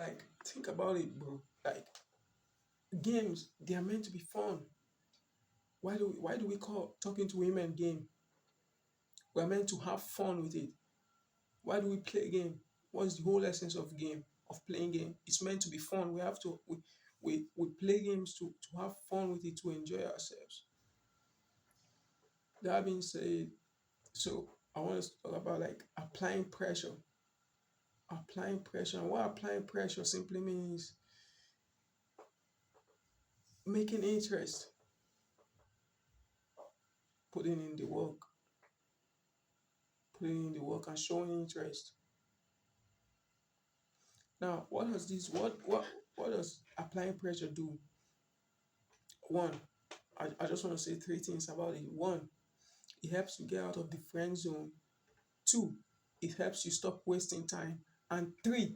Like, think about it, bro. Like, games, they are meant to be fun. Why do we call talking to women game? We're meant to have fun with it. Why do we play game? What's the whole essence of game, of playing game? It's meant to be fun. We play games to have fun with it, to enjoy ourselves. That being said, so I want us to talk about like applying pressure. Applying pressure. And what applying pressure simply means, making interest, putting in the work, putting in the work and showing interest. Now, what does applying pressure do? One, I just want to say three things about it. One, it helps you get out of the friend zone. Two, it helps you stop wasting time. And three,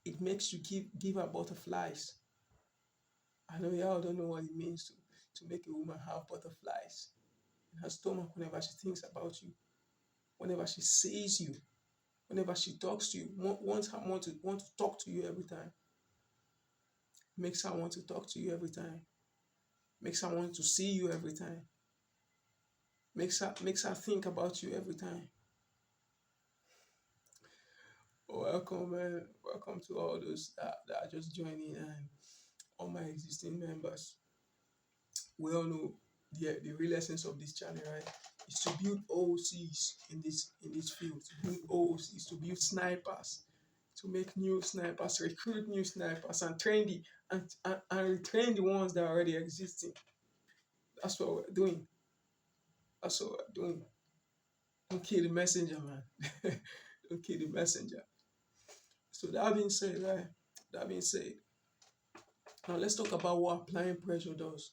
it makes you give her butterflies. I know y'all don't know what it means to make a woman have butterflies in her stomach whenever she thinks about you, whenever she sees you, whenever she talks to you, wants her want to talk to you every time. Makes her want to talk to you every time. Makes her want to see you every time. Makes her think about you every time. Welcome, man. Welcome to all those that are just joining, and all my existing members. We all know the real essence of this channel, right? Is to build OOCs in this field, to build OOCs, to build snipers, to make new snipers, recruit new snipers, and train and retrain the ones that are already existing. That's what we're doing. That's what we're doing. Don't kill the messenger, man. Don't kill the messenger. So that being said, right? That being said, now let's talk about what applying pressure does.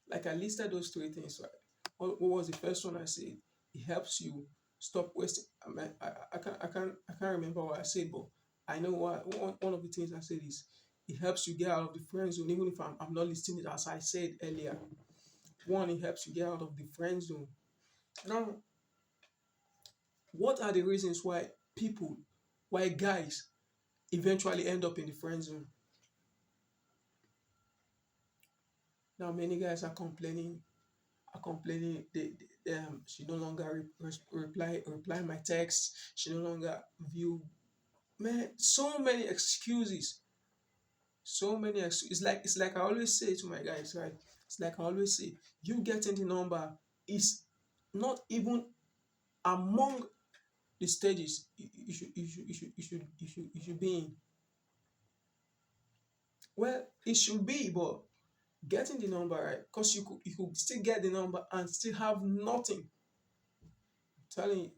Like, I listed those three things, right? What was the first one I said? It helps you stop wasting. I can't remember what I said, but I know what one of the things I said is, it helps you get out of the friend zone. Even if I'm not listing it as I said earlier, one, it helps you get out of the friend zone. Now, what are the reasons why guys eventually end up in the friend zone? Now, many guys are complaining she no longer reply my text. She no longer view. Man, so many excuses. So many excuses. It's like I always say to my guys, right? It's like I always say, you getting the number is not even among the stages you should be in. Well, it should be, but getting the number right, because you could still get the number and still have nothing. I'm telling you,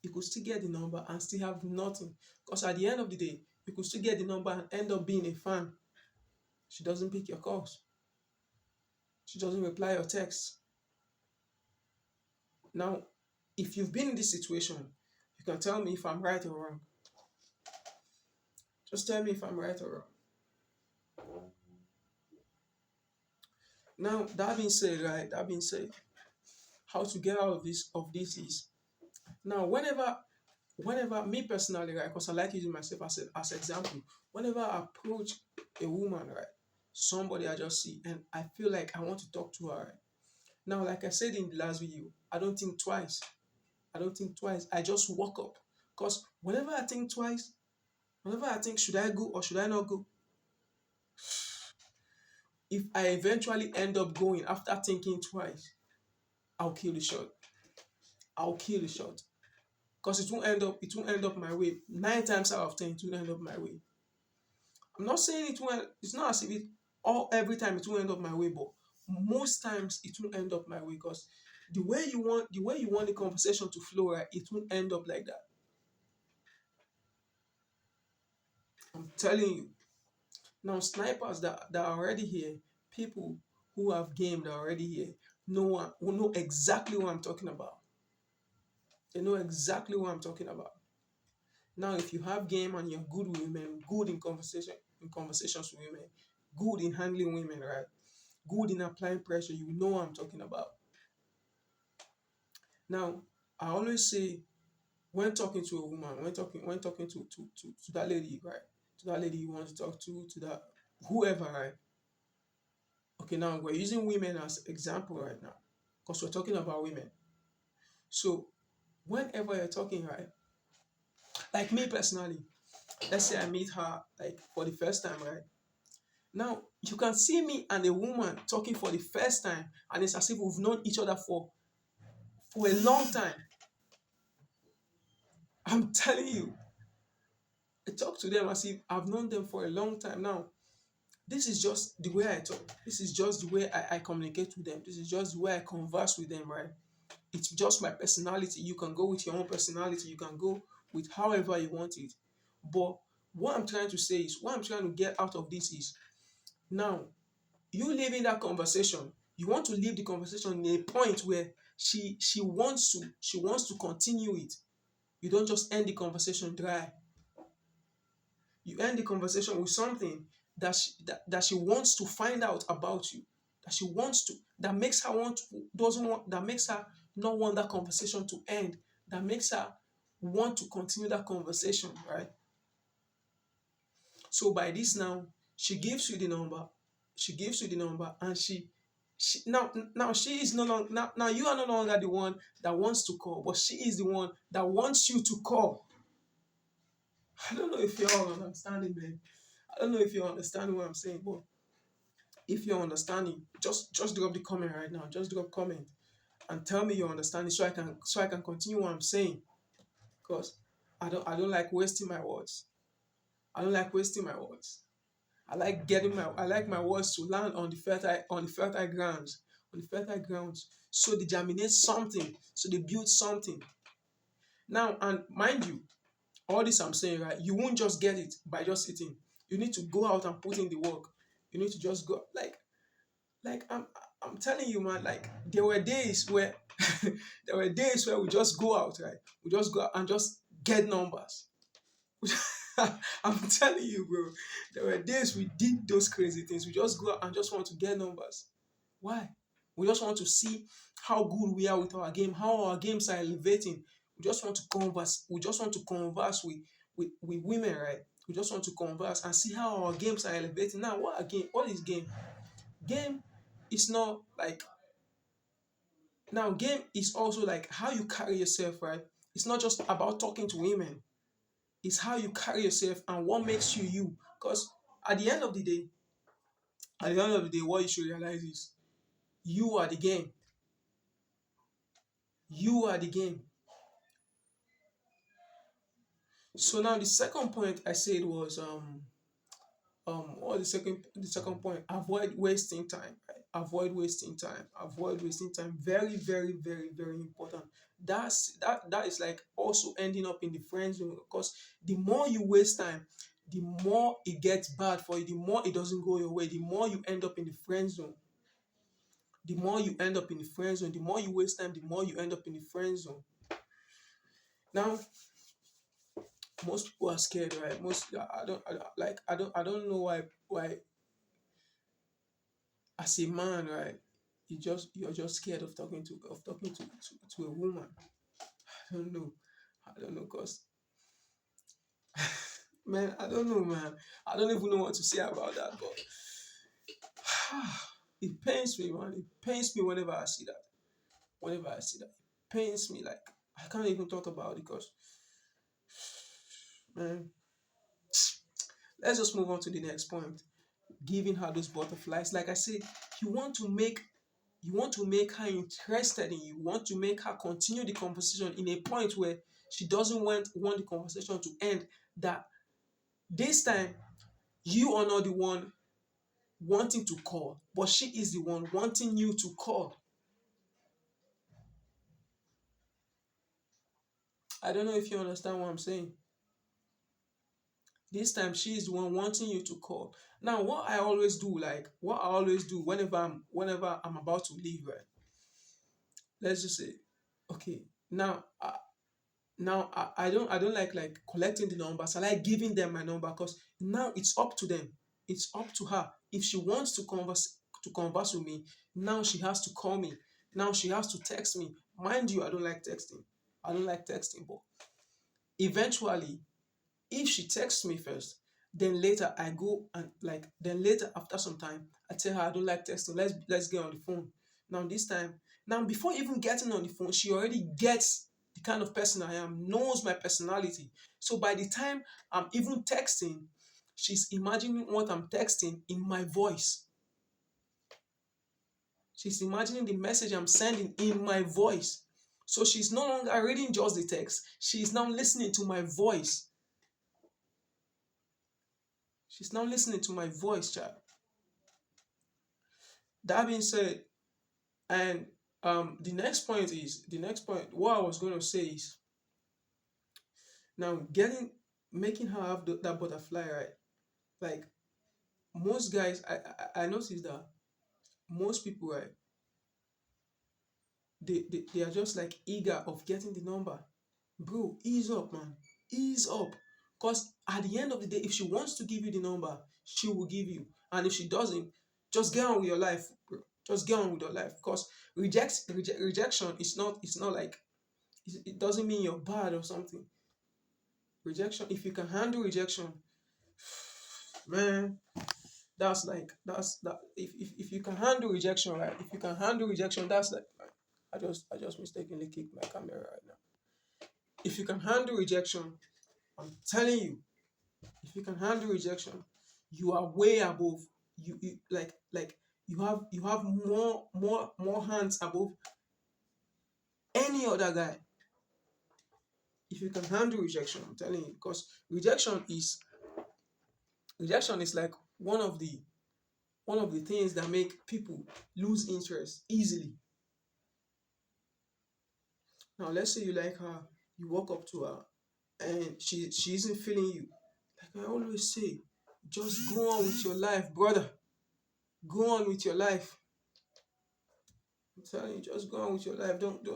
you could still get the number and still have nothing. Because at the end of the day, you could still get the number and end up being a fan. She doesn't pick your calls. She doesn't reply your texts. Now, if you've been in this situation, you can tell me if I'm right or wrong. Just tell me if I'm right or wrong. Now, that being said, right? That being said, how to get out of this is, now, whenever me personally, right, because I like using myself as example, whenever I approach a woman, right, somebody I just see and I feel like I want to talk to her, right? Now, like I said in the last video, I don't think twice. I just walk up. Because whenever I think twice, whenever I think, should I go or should I not go? If I eventually end up going after thinking twice, I'll kill the shot. I'll kill the shot. Because it won't end up my way. 9 times out of 10, it won't end up my way. I'm not saying it won't, it's not as if every time it won't end up my way, but most times it won't end up my way, because the way you want the conversation to flow, right, it won't end up like that. I'm telling you. Now, snipers that are already here, people who have game that are already here, who know exactly what I'm talking about. They know exactly what I'm talking about. Now, if you have game and you're good with women, good in conversations with women, good in handling women, right? Good in applying pressure, you know what I'm talking about. Now, I always say, when talking to a woman, when talking to that lady, right? To that lady you want to talk to that whoever, right? Okay, now we're using women as example right now because we're talking about women. So whenever you're talking, right? Like me personally, let's say I meet her like for the first time, right? Now you can see me and a woman talking for the first time, and it's as if we've known each other for a long time. I'm telling you, I talk to them as if I've known them for a long time now. This is just the way I talk. This is just the way I communicate with them. This is just the way I converse with them, right? It's just my personality. You can go with your own personality. You can go with however you want it. But what I'm trying to say is, what I'm trying to get out of this is, now you leaving that conversation, you want to leave the conversation in a point where she wants to continue it. You don't just end the conversation dry. You end the conversation with something that she wants to find out about you, that she wants to, that makes her want doesn't want that makes her not want that conversation to end, that makes her want to continue that conversation, right? So by this now, she gives you the number, and now she is no longer, now you are no longer the one that wants to call, but she is the one that wants you to call. I don't know if you're all understanding, man. I don't know if you're understanding what I'm saying, but if you're understanding, just drop the comment right now. Just drop comment and tell me you're understanding, so I can continue what I'm saying. Because I don't like wasting my words. I don't like wasting my words. I like my words to land on the fertile grounds, so they germinate something, so they build something. Now, and mind you, all this I'm saying, right? You won't just get it by just sitting. You need to go out and put in the work. You need to just go, like I'm telling you, man. Like there were days where we just go out, right? We just go out and just get numbers. I'm telling you, bro. There were days we did those crazy things. We just go out and just want to get numbers. Why? We just want to see how good we are with our game, how our games are elevating. We just want to converse. We just want to converse with women, right? We just want to converse and see how our games are elevating. Now, what is game? Game is not like, now game is also like how you carry yourself, right? It's not just about talking to women. It's how you carry yourself and what makes you you. Because at the end of the day, what you should realize is you are the game. You are the game. So now the second point I said was or the second point, avoid wasting time, right? Avoid wasting time. Very, very, very, very important. That is like also ending up in the friend zone, because the more you waste time, the more it gets bad for you, the more it doesn't go your way, the more you end up in the friend zone. The more you end up in the friend zone, the more you waste time, the more you end up in the friend zone. Now, most people are scared, right? I don't know why as a man, right? You're just scared of talking to a woman. I don't know. Cause man, I don't know, man. I don't even know what to say about that, but it pains me, man. It pains me whenever I see that. It pains me. Like I can't even talk about it because, man. Let's just move on to the next point. Giving her those butterflies. Like I said, you want to make you want to make her interested in you. You want to make her continue the conversation in a point where she doesn't want the conversation to end. That this time you are not the one wanting to call, but she is the one wanting you to call. I don't know if you understand what I'm saying. This time she is the one wanting you to call. Now, what I always do whenever I'm about to leave, right? Let's just say, okay, now I don't like collecting the numbers. I like giving them my number, because now it's up to them. It's up to her. If she wants to converse with me, now she has to call me. Now she has to text me. Mind you, I don't like texting. But eventually, if she texts me first, then later I go and like then later after some time I tell her I don't like texting. Let's get on the phone. Now this time, now before even getting on the phone, she already gets the kind of person I am, knows my personality. So by the time I'm even texting, she's imagining what I'm texting in my voice. She's imagining the message I'm sending in my voice. So she's no longer reading just the text. She's now listening to my voice. She's now listening to my voice, child. That being said, and the next point, what I was going to say is now making her have that butterfly, right? Like most guys, I noticed that most people, right, they are just like eager of getting the number. Bro, ease up, man. Ease up. Because at the end of the day, if she wants to give you the number, she will give you. And if she doesn't, just get on with your life, bro. Just get on with your life. Because rejection is not, it's not like, it doesn't mean you're bad or something. Rejection, if you can handle rejection, man, that's that. If you can handle rejection, right? If you can handle rejection, that's like, I just mistakenly kicked my camera right now. If you can handle rejection, I'm telling you, if you can handle rejection, you are way above. You like you have more hands above any other guy. If you can handle rejection, I'm telling you, because rejection is like one of the things that make people lose interest easily. Now let's say you like her, you walk up to her, and she isn't feeling you. Like I always say, just go on with your life, brother. Go on with your life. I'm telling you, just go on with your life. Don't.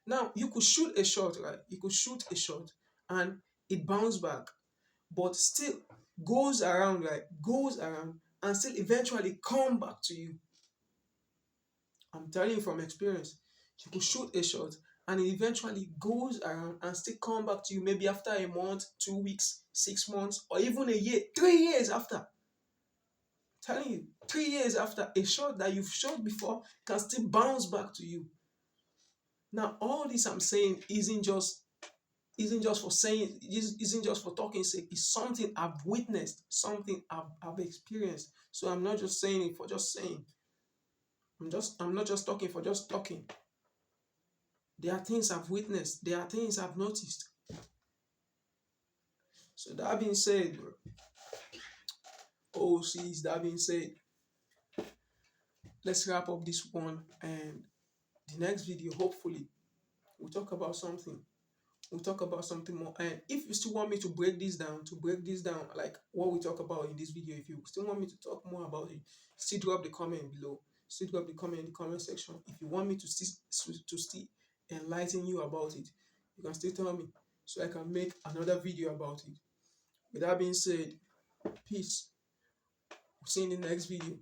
Now you could shoot a shot, right? You could shoot a shot, and it bounces back, but still goes around, right? Goes around, and still eventually come back to you. I'm telling you from experience. You could shoot a shot, and it eventually goes around and still come back to you. Maybe after a month, 2 weeks, 6 months, or even a year, 3 years after. Telling you, 3 years after, a shot that you've shot before can still bounce back to you. Now, all this I'm saying isn't just for saying, isn't just for talking sake. It's something I've witnessed, something I've experienced. So I'm not just saying it for just saying. I'm not just talking for just talking. There are things I've witnessed. There are things I've noticed. So that being said, bro. Oh, see, that being said, let's wrap up this one, and the next video, hopefully, we'll talk about something. We'll talk about something more. And if you still want me to break this down, like what we talk about in this video, if you still want me to talk more about it, still drop the comment below. Still drop the comment in the comment section. If you want me to still enlighten you about it, you can still tell me so I can make another video about it. With that being said, peace. We'll see you in the next video.